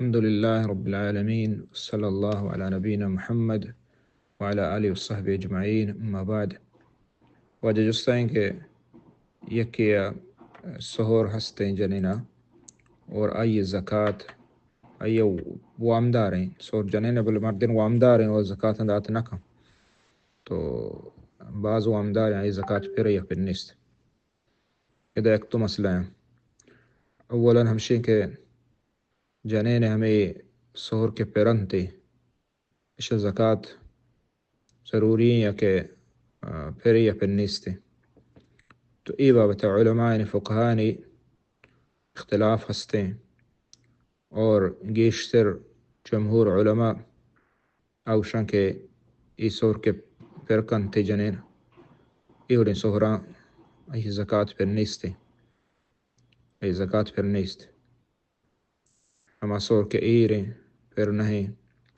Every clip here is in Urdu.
الحمد لله رب العالمين، صلى الله على نبينا محمد وعلى آله وصحبه أجمعين. أما بعد، وجه جستين کے یکی سہور ہستیں جنینا اور آئی زکاة آئی وامداریں سہور جنینا بل مردین وامداریں اور زکاة دات نکم تو بعض وامداریں آئی زکاة پھر یا پھر نیست. اذا ایک تو مسئلہ ہے. اولا ہمشین کے جنین ہمیں سہور کے پیرن تھی اس زکاة ضروری ہے کہ پھر یا پھر نیست. تو ای بابت علماء فقہانی اختلاف ہستے اور گیشتر جمہور علماء اوشان کے ای سہور کے پرکن تھی جنین ایوڑی سہران ای زکاة پھر نیست. ای زکاة پھر نیست. ہما سہور کے ایریں پھر نہیں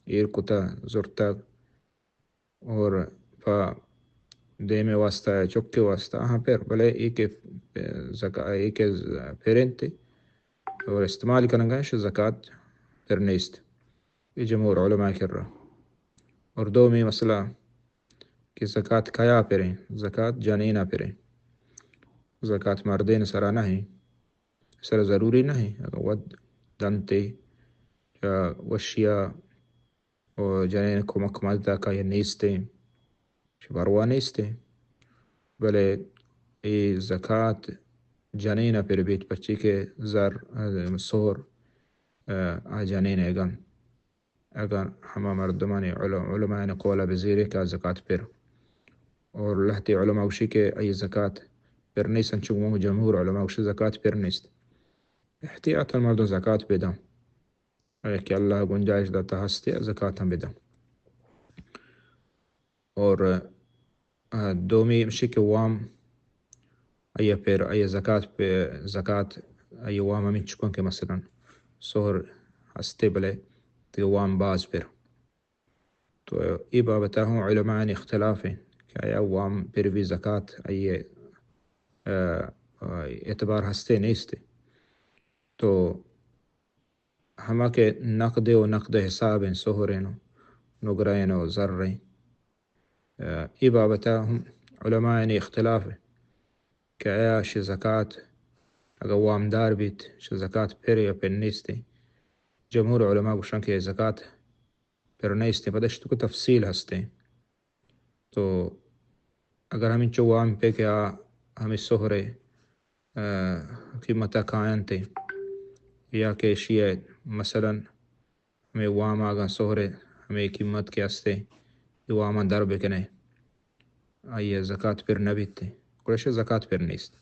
ایر کتا زرتا اور پا دیمے واسطہ ہے چکے واسطہ ہاں پھر بلے ایک پھرین تھی اور استعمال کرنگا ہے زکاة پھر نیست. یہ جمہور علماء کر رہا. اور دومی مسئلہ کہ زکاة کیا پھریں زکاة جانینا پھریں. زکاة مردین سرا نہیں سر ضروری نہیں ود دنتے وشیا اور جنین کو مکملتا کا یہ نیستے شباروا نیستے بلے ای زکاة جنین پر بیت بچی کے زر سور جنین اگر ہما مردمان علماء قولا بزیرے کا زکاة پر اور لہتی علماء وشی کے ای زکاة پر نیسن چونگو جمہور علماء وشی زکاة پر نیست. احتیاطا مردو زکاة بدم کہ اللہ گنجائش داتا ہستے زکاة ہم بدم. اور دومی مشک وام ای پھر ای زکاة پہ زکاة ای وام ہمیں چکن کے مثلا سہر ہستے بلے تو وام باز پھر تو ای بابتا ہوں علماء اختلاف ہیں کہ آیا وام پھر بھی زکاة ای اعتبار ہستے نیستے. تو ہما کے نقد و نقد حساب ہیں سہرین نگرین و ذرین ای بابتا ہم علماء اختلاف ہے کہ آیا ش زکاة اگر وامدار بیت ش زکاة پھر یا پھر نیستے. جمہور علماء گوشن کہ زکاة پھر نیستے پدش تو کو تفصیل ہستے. تو اگر ہمیں چوام پہ کیا ہمیں سہرے قیمتہ کائن تھے یا کہ شیعہ مثلا ہمیں وام آگا سہرے ہمیں قیمت کے ہستے یہ واما در بکنے آئیے زکاة پر نبیتے کرش زکاة پر نیست.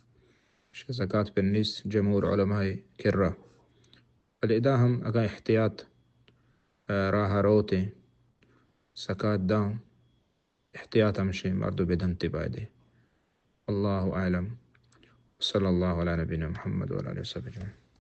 زکاة پر نیست جمہور علماء کر رہا. فلذا ہم اگر احتیاط راہ روتے زکاة داؤں احتیاط ہمشے مردو بدنتی بائدے. اللہ اعلم. صلی اللہ علی نبینا محمد وعلی آلہ وصحبہ اجمعین.